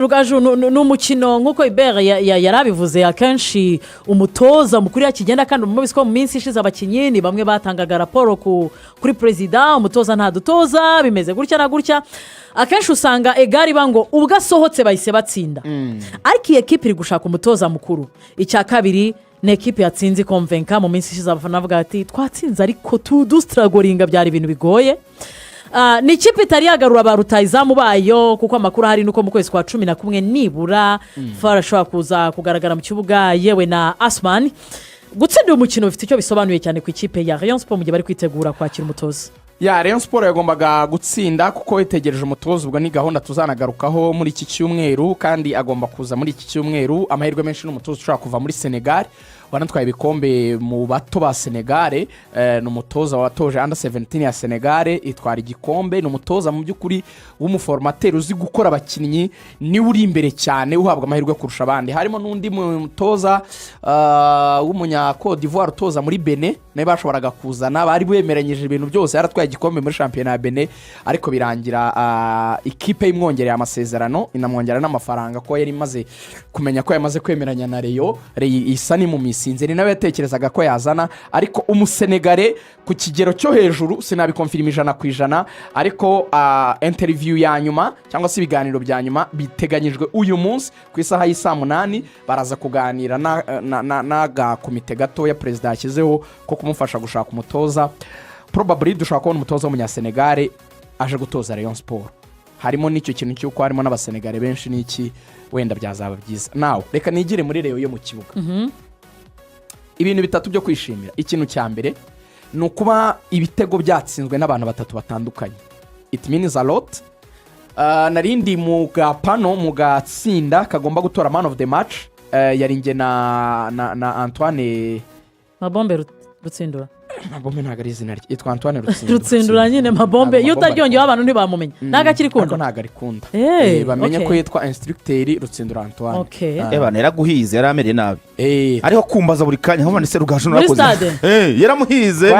Rugaju n'umukino nkuko Ibere yarabivuze akenshi umutoza mukuru yakigenda kandi umubisi ko mu minsi ishize abakinyi ni bamwe batangaga raporo kuri president umutoza ntadutoza bimeze gutya na gutya akenshi usanga egari bango ubwo asohotse bahise batsinda ariko iyi ekipe iri gushaka umutoza mukuru icya kabiri ni ekipe yatsinze konvenka mu minsi ishize abafana bavuga ati twatsinze ariko tudustragoringa byari ibintu bigoye ni ikipe itari yagarura ba rutayizamu bayo kuko amakuru ahari nuko mu kwezi kwa 11 nibura farashobora kuza kugaragara mu kibuga yewe na Asman gutsindira umukino bifite icyo bisobanuye cyane ku ikipe ya Rayon Sport mu gihe bari kwitegura kwakira umutoza ya Rayon Sport yagombaga gutsinda kuko itegereje umutoza ubwo ni gahunda tuzanagarukaho muri iki cyumweru kandi agomba kuza muri iki cyumweru amahirwe menshi n'umutoza ushaka kuva muri Senegal wanatwaye ibikombe mu bato ba Senegal ni umutoza watoje under 17 ya Senegal itwara igikombe ni umutoza mu by'ukuri w'umuformateur uzi gukora abakinnyi ni uri imbere cyane uhabwa amahirwe kurusha abandi harimo n'undi mutoza w'umunya Côte d'Ivoire utoza muri Benin naye bashoboraga kuzana bari bemeranyije ibintu byose yaratwaye igikombe muri championnat ya Benin ariko birangira ikipe y'imwongereye amasezerano inamwongera n'amafaranga ko yari imaze kumenya ko yamaze kwemeranya na Rayon isa ni mu sinzi ni nawe yatekerezaga ko yazana ariko umusenegare ku kigero cyo hejuru sinabikonfirma 100% ariko interview ya nyuma cyangwa se ibiganiro bya nyuma biteganyijwe uyu munsi ku isaha y'isa 8 baraza kuganira na komite gato ya president yashyizeho ko kumufasha gushaka umutoza probably dushaka kubona umutoza w'umunyasenegare aje gutoza Rayon Sport harimo n'icyo kintu cy'uko harimo n'abasenegare benshi n'iki wenda byazaba byiza nawe reka nigire muri Rayon yo mu kibuga ibintu bitatu byo kwishimira ikintu cya mbere ni ukuba ibitego byatsinzwe n'abantu batatu batandukanye it means a lot narindi mu gapano mu gatsinda kagomba gutora man of the match yaringe na Antoine Mabombe Rutsindura Mabombe ntago ari izina rye yitwa Antoine Rutsindura nyine Mabombe iyo utaryongeyeho abantu ntibamumenya ntago akiri kunda ntago ari kunda bamenye ko yitwa instructeur Rutsindura Antoine eba neraguhize yaramereye nabi ariho kumbaza buri kanya nko manise Rugaju nakoze yaramuhize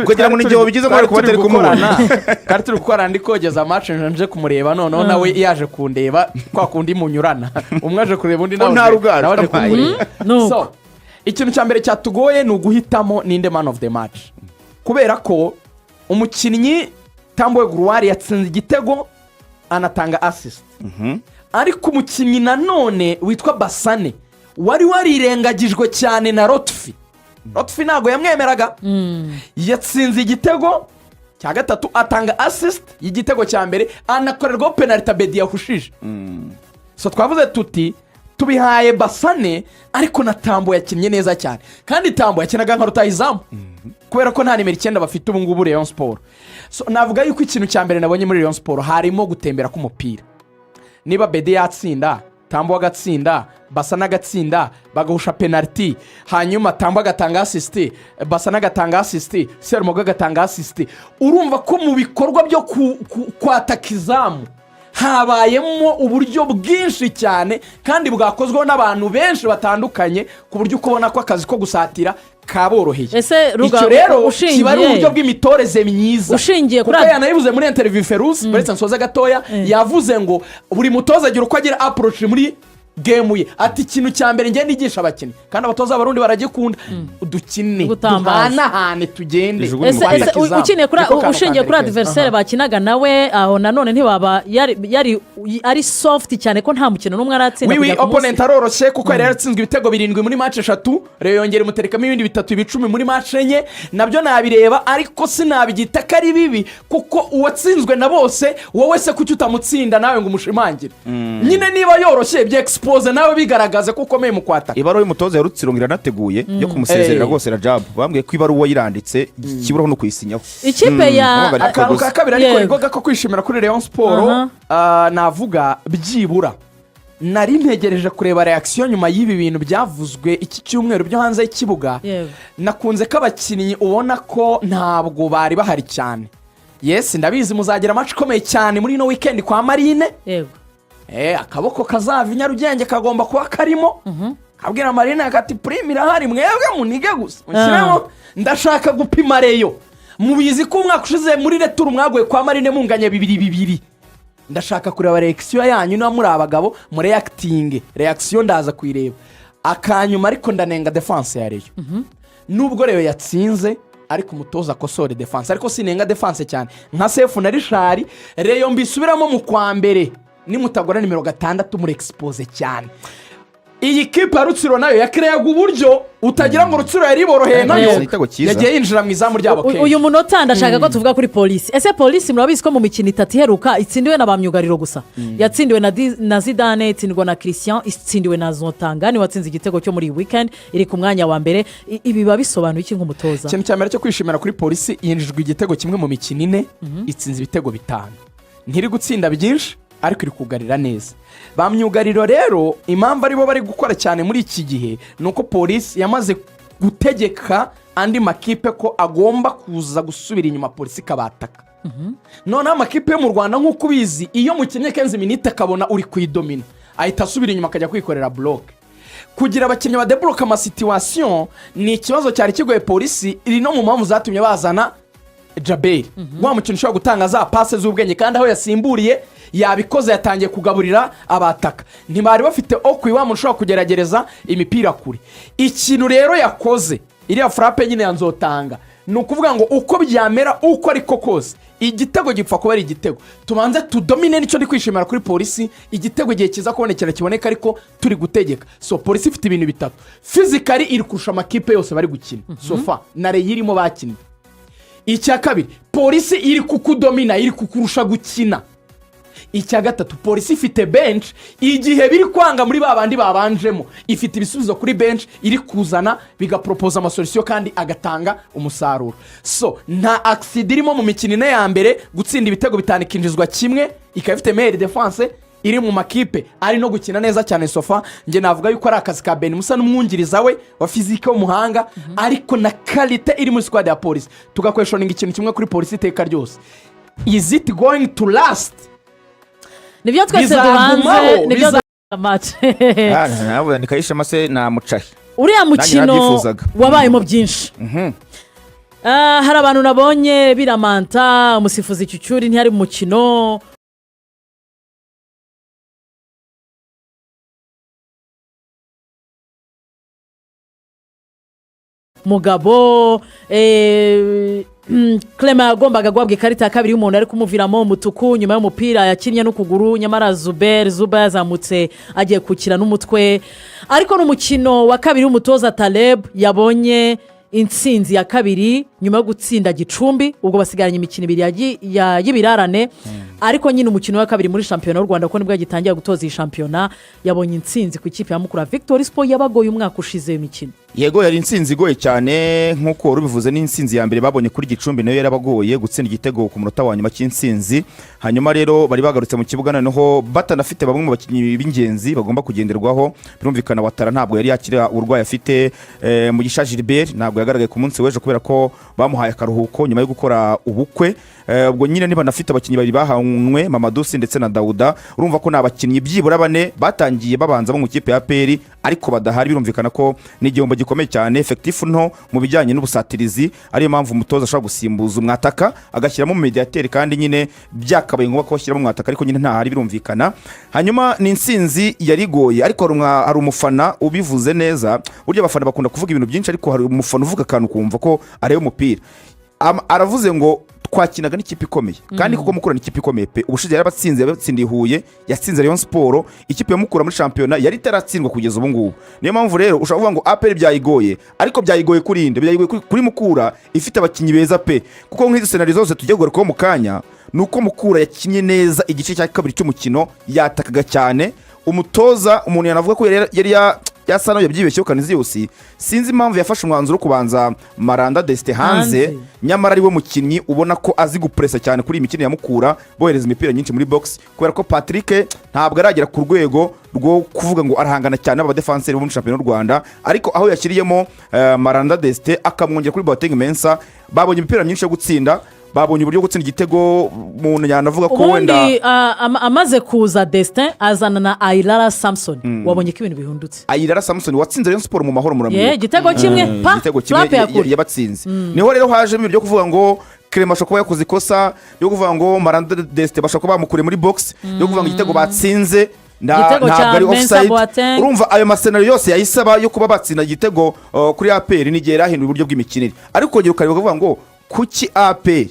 kugira ngo n'igihe bigize ngo ko batari kumubona kandi turi gukora ndi kogeza match nje kumureba none nawe yaje kundeba kwa kundi munyurana umwe aje kureba undi nawe kumureba so ikintu cya mbere cyatugoye ni uguhitamo ninde man of the match kubera ko umukinnyi Tambowe Gruwari yatsinze igitego anatanga assist ariko umukinnyi nanone witwa Basane wari warirengagijwe cyane na Rotfi ntago yamwemeraga yatsinze igitego cya gatatu atanga assist y'igitego cya mbere anakorerwa penalty Abed yahushije so twavuze tuti tubihaye Basane ariko na Tambo yakinnye neza cyane kandi Tambo yakinaga nka rutayizamu kubera ko nta nimero 9 bafite ubu ngubu Rayon Sport so navuga yuko ikintu cya mbere nabonye muri Rayon Sport harimo gutembera k'umupira niba Abed yatsinda Tambo agatsinda Basane agatsinda bagahusha penalty hanyuma Tambo agatanga assist Basane agatanga assist Serumoga agatanga assist urumva ko mu bikorwa byo kwatakizamu habayemo uburyo bwinshi cyane kandi bwakozwe n'abantu benshi batandukanye ku buryo ukubona ko akazi ko gusatira kaboroheye icyo rero kiba ari uburyo bw'imitoreze myiza ushingiye kuri yanayivuze muri interview Feruzi baretse nsoza gatoya yavuze ngo buri mutoza agira uko agira approach muri game ye ati ikintu cya mbere ngiye nigisha abakinnyi kandi abatoza abarundi baragikunda udukine duhanahane tugende ushingiye kuri adversaire bakinaga nawe aho nanone ntibaba yari ari soft cyane ko nta mukino n'umwe aratsinda kujya ku opponent aroroshye kuko yari yaratsinzwe ibitego 7 muri match 3 rero yongera umuterekamo ibindi 3 10 muri match 4 nabyo nabireba ariko sinabigita kari bibi kuko uwatsinzwe na bose wowe se kuki utamutsinda nawe ngo umushimangire nyine niba yoroshye bye pose nawe bigaragaze ko ukomeye mu kwataka ibaruwa y'umutoza ya Rutsirongera nateguye yo kumusezerera rwose Rajab bambwiye ko ibaruwa yiranditse kiburaho no kuyisinyaho ikipe ya akaruka kabiri ariko igoga ko kwishimira kuri Rayon Sport navuga byibura nari ntegereje kureba reaction nyuma y'ibi bintu byavuzwe iki cyumweru byo hanze y'ikibuga nakunze ko abakinnyi ubona ko ntabwo bari bahari cyane yes ndabizi muzagira match ikomeye cyane muri no weekend kwa Marine yego akaboko kazava Nyarugenge kagomba kuba karimo kabwira Marina akati prime irahari mwebwe munige gusa unshyiremo ndashaka gupima Rayon mubizi ko umwaka ushize muri retour mwagoye kwa Marine munganya 2-2 ndashaka kureba reaction yanyu niba muri abagabo muri reacting reaction ndaza kuyireba akanyuma ariko ndanenga defense ya Rayon nubwo Rayon yatsinze ariko umutoza akosore defense ariko sinenga defense cyane nka Sefu na Richard Rayon mbisubiramo mu kwa mbere nimutagora nimero 6 muri expose cyane iyi kipe ya Rutsiro nayo yakireyaga uburyo utagira ngo Rutsiro yari boroheye nayo yagiye yinjira mu izamu ryabo kenshi. Uyu munota ndashaka ko tuvuga kuri polisi. Ese polisi murabizi ko mu mikino 3 iheruka itsindiwe na bamyugariro gusa. Yatsindiwe na Zidane, itsindwa na Christian, itsindiwe na Zotangani watsinze igitego cyo muri weekend iri ku mwanya wa mbere. Ibi babisobanuye iki nk'umutoza? Ikintu cya mbere cyo kwishimira kuri polisi yinjijwe igitego kimwe mu mikino 4 itsinze ibitego 5. Ntiri gutsinda byinshi ariko iri kugarira neza. Bamyugariro rero impamvu aribo bari gukora cyane muri iki gihe nuko polisi yamaze gutegeka andi makipe ko agomba kuza gusubira inyuma polisi kabataka. None amakipe yo mu Rwanda nk'uko ubizi iyo mukinnye 15 minutes akabona uri kwidomina ahita asubira inyuma akajya kwikorera block. Kugira abakinnyi ba deblock ama situation ni ikibazo cyari kigoye polisi iri no mu mpamvu zatumye bazana Jabel. Wa mukino ushobora gutanga za passe z'ubwenge kandi aho yasimburiye yabikoze yatangiye kugaburira abataka ntibari bafite okwiwa mushobora kugeragereza imipira kure. Ikintu rero yakoze iriya frappe nyine yanzotanga nukuvuga ngo uko byamera uko ariko kose igitego gipfa kuba ari igitego tubanze tudomine nico ndi kwishimira kuri polisi igitego gihe kiza kubonekera kiboneka ariko turi gutegeka. So polisi ifite ibintu bitatu physically iri kurusha amakipe yose bari gukina sofa na Rayon irimo bakina. Icya kabiri polisi iri kukudomina iri kukurusha gukina. Icya gatatu polisi ifite bench igihe biri kwanga muri babandi babanjemo ifite ibisubizo kuri bench iri kuzana bigapropose amasolution kandi agatanga umusaruro. So nta accident irimo mu mikino ine ya mbere gutsinda ibitego bitanikinjizwa kimwe ikaba ifite meilleure defense iri mu makipe ari no gukina neza cyane sofa. Nge navuga yuko ari akazi ka Ben Musa n'umwungiriza we wa physique w'umuhanga ariko na quality iri muri squad ya polisi tugakweshoninga ikintu kimwe kuri polisi iteka ryose. Is it going to last? Nibyo twese duhanze nibyo match nabo nikayisha mase na mucahi uriya mukino wabayemo byinshi. Hari abantu nabonye biramanta umusifuzi cyucyuri ntihari mu mukino mugabo Clement yagombaga guhabwa ikarita ya kabiri y'umuntu ari kumuviramo umutuku nyuma y'umupira yakinnye n'ukuguru nyamara Zuba yazamutse agiye kukira n'umutwe. Ariko n'umukino wa kabiri w'umutoza Taleb yabonye intsinzi ya kabiri nyuma yo gutsinda Gicumbi ubwo basigaranye imikino 2 y'ibirarane. Ariko nyine umukino wa kabiri muri shampiyona y'u Rwanda ko nibwo yagitangiye gutoza iyi shampiyona yabonye intsinzi ku ikipe ya Mukura Victory Sport yabagoye umwaka ushize imikino. Yego yari intsinzi igoye cyane nkuko rubivuze n'intsinzi ya mbere babonye kuri Gicumbi nayo yarabagoye gutsinda igitego ku munota wa nyuma cy'intsinzi. Hanyuma rero bari bagarutse mu kibuga noneho batanafite bamwe mu bakinnyi b'ingenzi bagomba kugenderwaho. Birumvikana Watara ntabwo yari yakira urwaye afite Mugisha Gilbert ntabwo yagaragaye ku munsi w'ejo kubera ko bamuhaye akaruhuko nyuma yo gukora ubukwe. Ubwo nyine niba nafite abakinnyi bari bahanwe Mamadusi ndetse na Dauda urumva ko nabakinnyi byibura 4 batangiye babanza mu kipe ya PL ariko badahari. Birumvikana ko n'igihombo gikomeye cyane effective nto mu bijyanye n'ubusatirizi ariyo mpamvu umutoza ashobora gusimbuza umwataka agashyiramo mediateur kandi nyine byakabaye ngombwa ko bashyiramo umwataka ariko nyine ntahari birumvikana. Hanyuma ni intsinzi yarigoye ariko hari umufana ubivuze neza buryo abafana bakunda kuvuga ibintu byinshi ariko hari umufana uvuga akantu kumva ko areba umupira aravuze ngo twakinaga n'ikipe ikomeye kandi kuko Mukura n'ikipe ikomeye pe ubushize yarabatsinze yabatsindiye Huye yatsinze Rayon Sport ikipe ya Mukura muri shampiyona yari taratsindwa kugeza ubu ngubu. Niyo mpamvu rero ushobora kuvuga ngo APR byayigoye ariko byayigoye kuri Mukura ifite abakinnyi beza pe kuko nk'izo scenario zose tujye gukorera mu kanya nuko Mukura yakinye neza igice cya kabiri cy'umukino yatakaga cyane. Umutoza umuntu yanavuga ko yari yasana yabyibeshye ukanizi yose sinzi impamvu yafashe umwanzuro kubanza Maranda Deste hanze nyamara ari we mukinnyi ubona ko azi gupressa cyane kuri imikino ya Mukura bohereza imipira nyinshi muri box kubera ko Patrick ntabwo aragera ku rwego rwo kuvuga ngo arahangana cyane aba defenseur bo mu shampiyona y'u Rwanda ariko aho yakiriyemo Maranda Deste akamwongera kuri Boateng Mensa babonye imipira myinshi yo gutsinda babonye uburyo gutsinda igitego umuntu yanavuga ko wenda amaze kuza Destin azana na Aylara Samson wabonye ko ibintu bihundutse. Aylara Samson watsinze Rayon Sport mu mahoro muramye igitego kimwe yabatsinze niho rero haje ibintu byo kuvuga ngo Clement ashobora kuba yakoze ikosa yo kuvuga ngo Maranda Deste bashobora kuba bamukure muri box yo kuvuga ngo igitego batsinze ntabwo ari offside. Urumva ayo masenari yose yayisaba yo kuba batsinda igitego kuri APR n'igihe yarahinduye uburyo bw'imikinire, ariko kongera ukareba kuvuga ngo kuki APR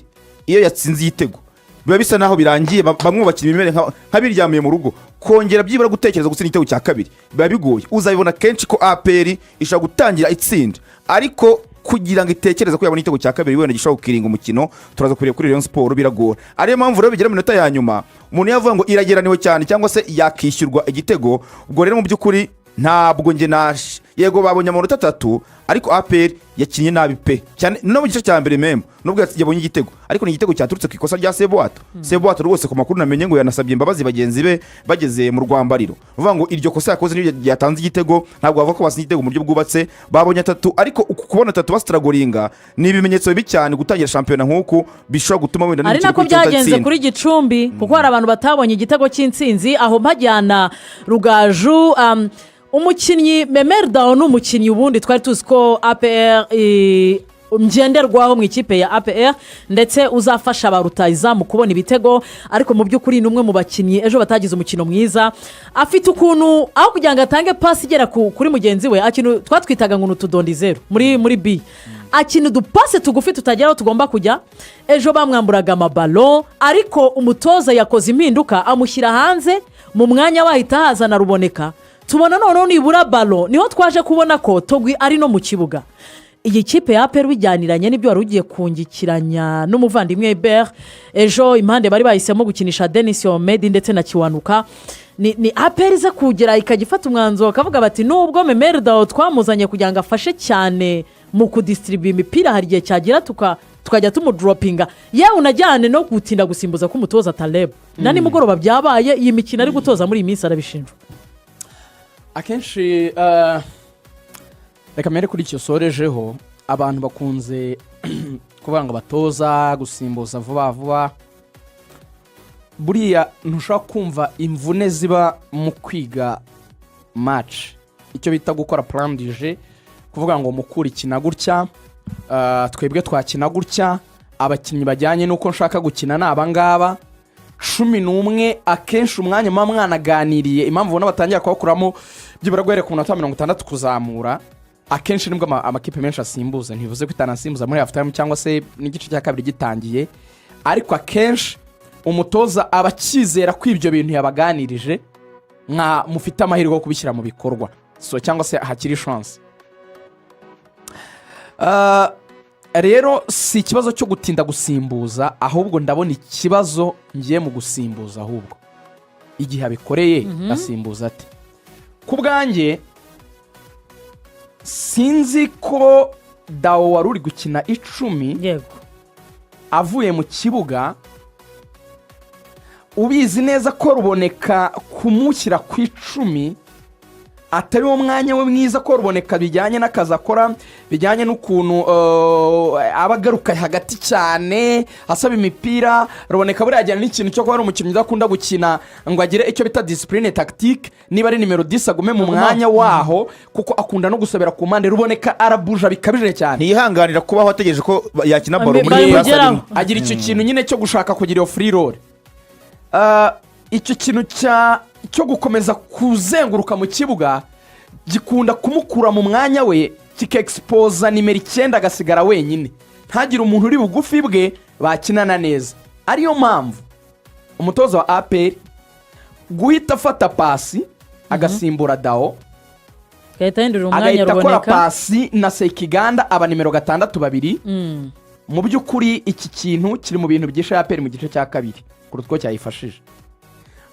iyo yatsinze igitego biba bisa naho birangiye bamwe bakina imibere nk'abiryamiye mu rugo, kongera byibura gutekereza gutsinda igitego cya kabiri biba bigoye. Uzabibona kenshi ko APR ishobora gutangira itsinda, ariko kugira ngo itekereze ko yabona igitego cya kabiri wenda gishobora gukiringa umukino, turaza kureba kuri Rayon Sport biragora. Ariyo mpamvu rero bigera mu minota ya nyuma umuntu yavuga ngo irageraniwe cyane cyangwa se yakishyurwa igitego. Ubwo rero mu by'ukuri ntabwo nge naje, yego babonye amanota 3 ariko APR yakinye nabi pe cyane no mu gice cya mbere meme nubwo yabonye igitego, ariko ni igitego cyaturutse ku ikosa rya Sebuato rwose ku makuru namenye ngo yanasabye imbabazi bagenzi be bageze mu Rwambariro, uvuga ngo iryo kosa yakoze niyo yatanze igitego, ntabwo bavuga ko basinye igitego mu buryo bwubatse. Babonye 3 ariko kubona 3 bastragoringa ni ibimenyetso bibi cyane gutangira shampiyona nk'uku bishobora gutuma wenda ari nako byagenze kuri Gicumbi kuko hari abantu batabonye igitego cy'intsinzi aho mpajyana Rugaju. Umukinnyi Memerdaho n'umukinnyi ubundi twari tuzi ko APR ngenderwaho mu ikipe ya APR ndetse uzafasha abarutayiza mu kubona ibitego, ariko mu by'ukuri ni umwe mu bakinnyi ejo batagize umukino mwiza. Afite ukuntu aho kugira ngo atange pasi igera kuri mugenzi we, akintu twatwitaga ngo n'utudondi zero muri B, akintu udupase tugufi tutageraho tugomba kujya. Ejo bamwamburaga amabalo, ariko umutoza yakoze impinduka amushyira hanze, mu mwanya wahita hazana Ruboneka. Tubona noneho nibura balo niho twaje kubona ko Togwi ari no mu kibuga. Iyi kipe ya APR bijyaniranye n'ibyo wari ugiye kungikiranya n'umuvandimwe Abed. Ejo impande bari bahisemo gukinisha Disi ndetse na Kiwanuka. Ni APR iza kugera ikagifata umwanzuro akavuga bati nubwo Memerdaho twamuzanye kugira ngo afashe cyane mu kudistribuye imipira, hari igihe cyagira tukajya tumudropinga yewe unajyane no gutinda gusimbuza k'umutoza Taleb. Na nimugoroba byabaye iyi mikino ari gutoza muri iyi minsi arabishinjwa. Akenshi reka mbere kuri icyo sorejeho, abantu bakunze kuvuga ngo batoza gusimbuza vuba. Buriya ntushobora kumva imvune ziba mu kwiga match, icyo bita gukora plan du jeu, kuvuga ngo mukuri kina gutya, twebwe twakina gutya, abakinnyi bajyanye nuko nshaka gukina n'abangaba 11. Akenshi umwanya mwa mwanaganiriye impamvu ubona batangira kubakuramo byibura guhere ku minota 60 kuzamura, akenshi nibwo amakipe menshi asimbuza. Ntibivuze ko itanasimbuza muri half time cyangwa se n'igice cya kabiri gitangiye, ariko akenshi umutoza aba akizera ko ibyo bintu yabaganirije nka mufite amahirwe yo kubishyira mu bikorwa, so cyangwa se hakiri chance. Rero si ikibazo cyo gutinda gusimbuza, ahubwo ndabona ikibazo ngiye mu gusimbuza, ahubwo igihe abikoreye asimbuza ate. Ku bwanjye sinzi ko Dawo wari uri gukina 10 yego avuye mu kibuga, ubizi neza ko Ruboneka kumushyira ku 10 atari wo mwanya we mwiza, ko Ruboneka bijyanye n'akazi akora, bijyanye n'ukuntu abagaruka hagati cyane asaba imipira. Ruboneka buriya ajyana n'ikintu cyo kuba ari umukinnyi udakunda gukina ngo agire icyo bita discipline tactique, niba ari nimero 10 agume mu mwanya waho, kuko akunda no gusabira ku mpande. Ruboneka arabuja bikabije cyane, ntiyihanganira kubaho ategereje ko yakina baro muri Rwanda. agira icyo kintu nyine cyo gushaka kugira iyo free roll. Icyo kintu cyo gukomeza kuzenguruka mu kibuga gikunda kumukura mu mwanya we, kikexposa nimero 9 agasigara wenyine, ntagire umuntu uri bugufi bwe bakinana neza. Ariyo mpamvu umutoza wa APR guhita afata pasi agasimbura Dawo, agahita akora pasi na Sekiganda aba nimero 6 mu by'ukuri iki kintu kiri mu bintu byishe APR mu gice cya kabiri kuruta ko cyayifashije.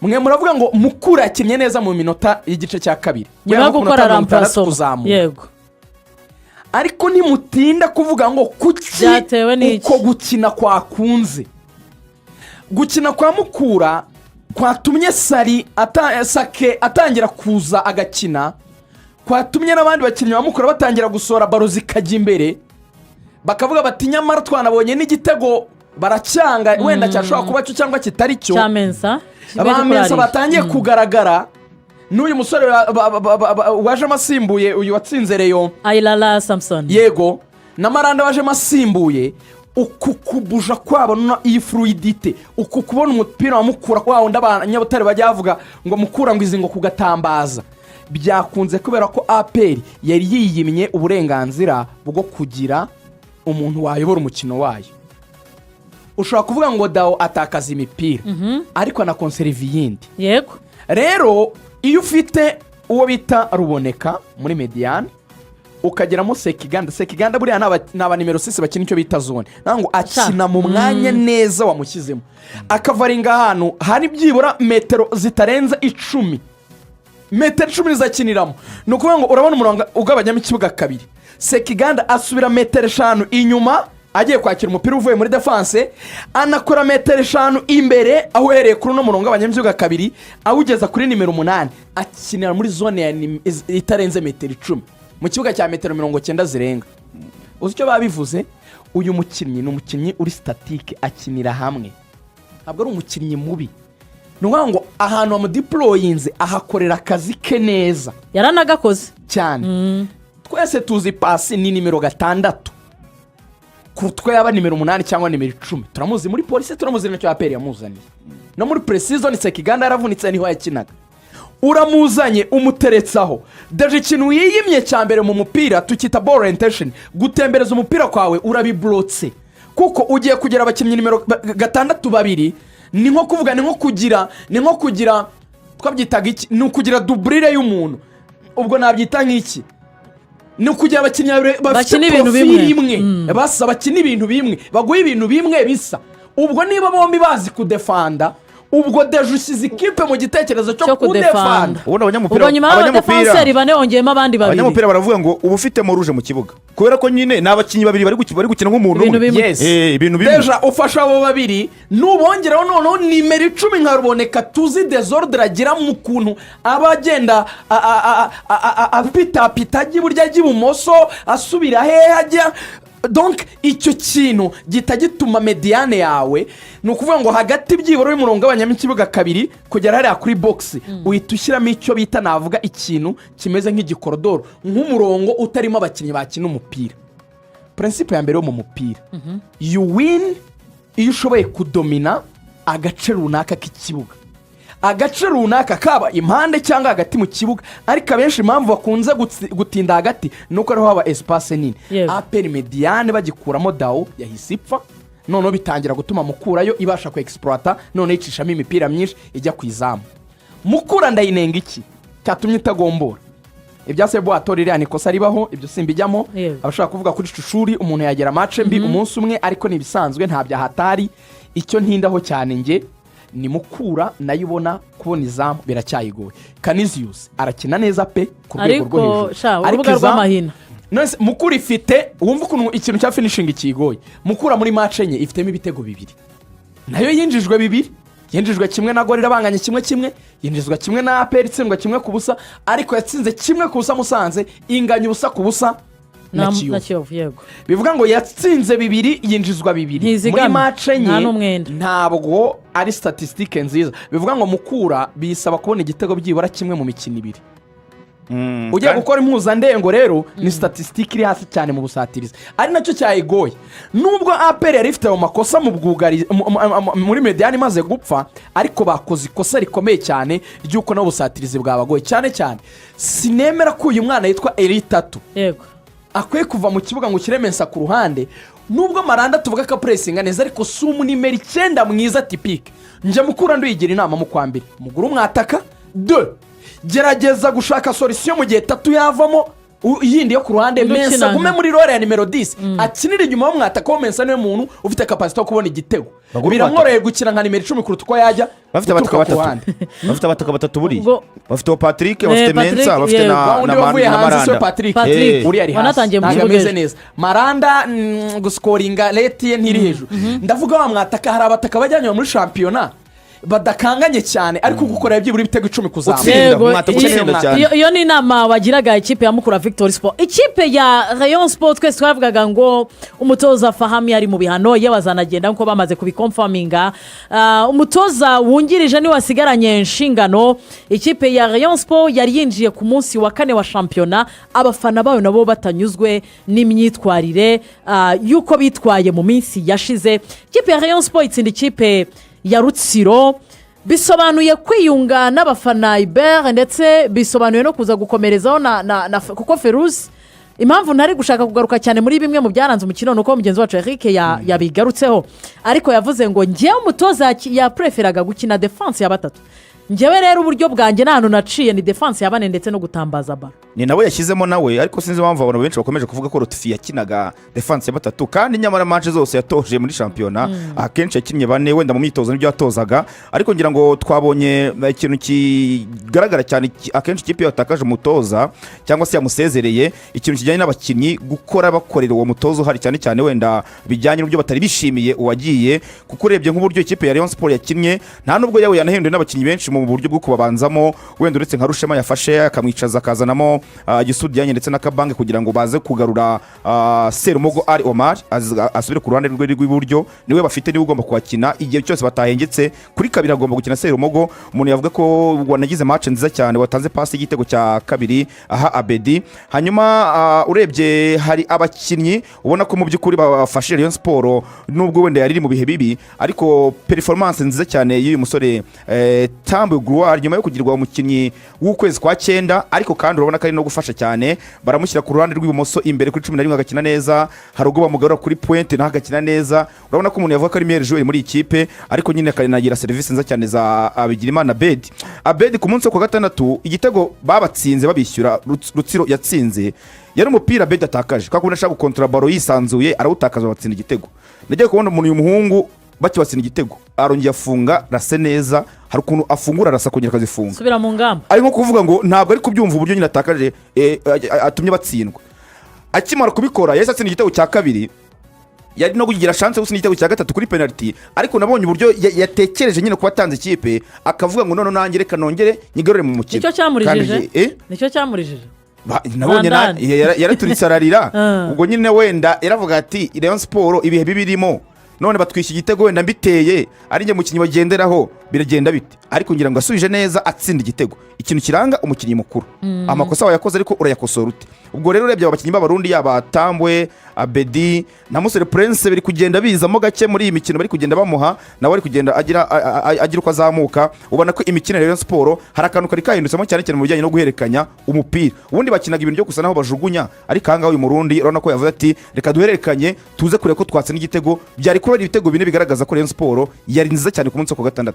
Mwe muravuga ngo Mukura yakinnye neza mu minota y'igice cya kabiri, nyuma gukora ramplaso yego, ariko nimutinda kuvuga ngo kuki uko gukina kwakunze. Gukina kwa Mukura kwatumye Sake atangira kuza agakina, kwatumye n'abandi bakinnyi ba Mukura batangira gusora baro zikajya imbere, bakavuga bati nyamara twanabonye n'igitego baracyanga, wenda cyashobora kuba cyo cyangwa kitari cyo. Abamensa batangiye kugaragara. N'uyu musore waje masimbuye, uyu watsinze Rayon Ayilala Samson, yego na Maranda waje masimbuye, uku kubuja kwabo iyi fluidite uku kubona umupira wamukura kwa wundi abanyabutare bajya bavuga ngo mukura ngo izi ngo kugatambaza byakunze kubera ko APR yari yiyimye uburenganzira bwo kugira umuntu wayobora umukino wayo. Ushobora kuvuga ngo Dao atakaza imipira ariko anakonseriva iyindi. Yego. Rero iyo ufite uwo bita Ruboneka muri Mediane ukageramo Sekiganda buriya naba nimero 6 bakina icyo bita zone nango akina mu mwanya neza wamushyizemo akavaringa ahantu hari byibura metero zitarenza 10 metero 10 zakiniramo nukuvuga ngo urabona umurongo ugabanyamo ikibuga kabiri Sekiganda asubira metero 5 inyuma agiye kwakira umupira uvuye muri defense anakora metero 5 imbere aho hereye kuri no murongo abanyambyuga kabiri awugeza kuri nimero 8 akinira muri zone ya itarenze metero 10 mu kibuga cya metero 90 zirenga. Uzi icyo babivuze uyu mukinnyi ni umukinnyi uri statique akinira hamwe ntabwo ari umukinnyi mubi nuvuga ngo ahantu amudeployinze ahakorera akazi ke neza yaranagakoze cyane. Twese tuzi pasi ni nimero 6 kutwe yaba nimero 8 cyangwa nimero 10 turamuzi muri police turamuzi n'icyo APR yamuzaniye no muri precision Sekiganda yaravunitse niho yakinaga uramuzanye umuteretsaho deje ikintu yiyimye cyambere mu mupira tukita ball orientation gutembereza umupira kwawe urabiblotse kuko ugiye kugera abakinnyi nimero 6 babiri ni nko kuvuga ni nko kugira twabyitaga iki ni ukugira doublure y'umuntu ubwo nabyita nk'iki ni ukugira abakinnyi bafite profili imwe basa bakina ibintu bimwe baguye ibintu bimwe bisa ubwo niba bombi bazi kudefanda ubwo deje usize ikipe mu gitekerezo cyo kudefanda ubona abanyamupira bane ongeyemo abandi babiri abanyamupira baravuga ngo ubu ufite moruje mu kibuga kubera ko nyine n'abakinnyi babiri bari gukina nk'umuntu ibintu bimwe deja ufasha abo babiri nubongeraho noneho nimero 10 nka Ruboneka tuzi desordre agira mu kuntu abagenda apita agiye burya agiye ibumoso asubira hehe ajya donc icyo kintu gitagituma Mediane yawe nukuvuga ngo hagati byiboro y'umurongo abanyamikibuga kabiri kugera hariya kuri box uhita ushyiramo icyo bita navuga ikintu kimeze nk'igikorodoro nk'umurongo utarimo abakinnyi bakina umupira. Principe ya mbere yo mu mupira you win iyo ushoboye kudomina agace runaka k'ikibuga agace runaka kaba impande cyangwa hagati mu kibuga ariko abenshi impamvu bakunze gutinda hagati nuko ariho haba espace nini. APR Mediane bagikuramo Dao yahise ipfa none bitangira gutuma mukurayo ibasha ku exploiter none yicishamo imipira myinshi ijya kwizamu mukura ndayinenga iki cyatumye itagombora ibyase bwo atorira ni kosa ribaho ibyo simbijyamo abashaka kuvuga kuri shushuri umuntu yagera match mbi umunsi umwe ariko nibisanzwe nta bya hatari icyo ntindaho cyane nge ni mukura nayibona kubona izamu biracyayigoye. Canisius arakina neza pe ku rwego rwo hejuru ariko rw'amahina nose mukura ifite wumva ukuntu ikintu cya finishing kigoye mukura muri match enye ifitemo ibitego bibiri nayo yinjijwe bibiri yinjijwe kimwe na Gorira banganye kimwe yinjizwa kimwe na APR itsindwa kimwe ku busa ariko yatsinze kimwe ku busa Musanze inganya ubusa ku busa na Kiyovu yego bivuga ngo yatsinze bibiri yinjizwa bibiri muri match enye ntabwo ari statistique nziza bivuga ngo mukura bisaba kubona igitego byibura kimwe mu mikino ibiri ugiye gukora impuzandengo rero ni statistique iri hasi cyane mu busatirizi ari nacyo cyayigoye nubwo APR yari ifite mu makosa mu bwugari muri Mediane imaze gupfa ariko bakoze ikosa rikomeye cyane ry'uko no busatirizi bwabagoye cyane sinemera ko uyu mwana yitwa Elitatu yego akwiye kuva mu kibuga ngo kiremensa ku ruhande nubwo Maranda tuvuga ko pressing neza ariko sumu nimero 9 mwiza typique nje mukura nduyigira inama mu kwambere muguru mwataka 2 gerageza gushaka solution mu gihe 3 yavamo yindi yo ku ruhande Mensa gume muri role ya nimero 10 akinira inyuma y'umwataka wo Mensa niwe muntu ufite capacity yo kubona igitego biramworoye gukina nka nimero 10 kuruta uko yajya bafite abataka batatu buri bafite Patrick bafite Mensa bafite na Maranda Patrick uri ari wanatangiye mu kibuga neza Maranda guscoringa rate ye ntiri hejuru ndavuga wa mwataka hari abataka bajyanye muri championnat badakanganye cyane ariko gukorera byibura ibitego 10 kuzamura. Yego, Utsinda cyane. iyo ni inama wagiraga ikipe ya Mukura Victory Sport. Ikipe ya Rayon Sport twese twavugaga ngo umutoza Fahami ari mu bihano yabazanagenda nko bamaze kubikonfaminga. Umutoza wungirije ni wasigaranye inshingano. Ikipe ya Rayon Sport yari yinjiye ku munsi wa 4 wa shampiyona, abafana bayo nabo batanyuzwe n'imyitwarire yuko bitwaye mu minsi yashize. Ikipe ya Rayon Sport itsinda ikipe ya Rutsiro, bisobanuye kwiyunga n'abafana Abed ndetse bisobanuye no kuza gukomerezaho na kuko Feruzi. Impamvu ntari gushaka kugaruka cyane muri bimwe mu byaranze umukino nuko mugenzi wacu Eric yabigarutseho, ariko yavuze ngo ngewe umutoza yapreferaga gukina defense ya batatu. Ngewe rero uburyo bwanjye nta hantu naciye ni defense ya bane ndetse no gutambaza baro. Ni nawe yashyizemo nawe, ariko sinzi impamvu abantu benshi bakomeje kuvuga ko Lotfi yakinaga defense ya batatu kandi nyamara match zose yatoje muri shampiyona akenshi yakinnye bane, wenda mu myitozo n'ibyo yatozaga, ariko ngira ngo twabonye ikintu kigaragara cyane akenshi ikipe yatakaje umutoza cyangwa se yamusezereye, ikintu kijyanye n'abakinnyi gukora bakorera uwo mutozo hari cyane cyane wenda bijyanye n'ubyo batari bishimiye uwagiye, kuko urebye nk'uburyo ikipe ya Rayon Sport yakinnye nta nubwo yawe yanahinduye n'abakinnyi benshi mu buryo bwo kubabanzamo, wenda uretse nka Rushema yafashe akamwicaza akazanamo Gisudiyanye ndetse na Kabange kugira ngo baze kugarura Serumogo ari Omar asubire ku ruhande rwe rw'iburyo, niwe bafite niwe ugomba kwakina igihe cyose batahengetse. Kuri kabiri agomba gukina Serumogo, umuntu yavuga ko wanagize match nziza cyane, watanze pass y'igitego cya kabiri aha Abed. Hanyuma urebye hari abakinnyi ubona ko mu by'ukuri bafashe Rayon Sport nubwo wenda yari mu bihe bibi, ariko performance nziza cyane y'uyu musore Tambo Gloire nyuma yo kugirwa umukinnyi w'ukwezi kwa 9, ariko kandi urabona ko ari no gufasha cyane, baramushyira ku ruhande rw'ibumoso imbere kuri 11 agakina neza, hari ubwo bamugarura kuri pointe naho agakina neza. Urabona ko umuntu yavuga ko ari meilleur joueur muri ikipe, ariko nyine akanagira service nziza cyane za Abigirimana Abed ku munsi wo kwa 6 igitego babatsinze babishyura Rutsiro yatsinze, yari umupira Abed atakaje kwa kubona ashaka gukontra baro yisanzuye arawutakaza batsinda igitego. Nagiye kubona umuntu uyu muhungu bakibatsinda igitego arongeye afunga rase neza, hari ukuntu afungura arasa kongera akazifunga subira mu ngamba, ari nko kuvuga ngo ntabwo ari kubyumva uburyo nyine atakaje atumye batsindwa. Akimara kubikora yahise atsinda igitego cya kabiri, yari no kugira chance gusa n'igitego cya gatatu kuri penalty, ariko nabonye uburyo yatekereje nyine kuba atanze ikipe akavuga ngo none nanjye reka nongere nyigarure mu mukino. Nicyo cyamurijije nabonye yaraturitse ararira ubwo nyine wenda yaravuga ati Rayon Sport ibihe bibirimo none batwisha igitego wenda mbiteye ari nge mukinnyi bagenderaho biragenda bite, ariko ngira ngo asubije neza atsinda igitego. Ikintu kiranga umukinnyi mukuru amakosa wayakoze ariko urayakosora ute. Ubwo rero urebye abakinnyi b'abarundi yaba Tambwe Abedi na Musore Prince biri kugenda bizamo gake muri iyi mikino bari kugenda bamuha, nawe ari kugenda agira uko azamuka. Ubona ko imikino ya Rayon Sport hari akantu kari kahindutseho cyane cyane mu bijyanye no guhererekanya umupira. Ubundi bakinaga ibintu byo gusa naho bajugunya, ariko hanga uyu Murundi urabona ko yavuze ati reka duhererekanye tuze kureka ko twatsinda igitego. Byari kuba ibitego bine bigaragaza ko Rayon Sport yari nziza cyane ku munsi wa 6.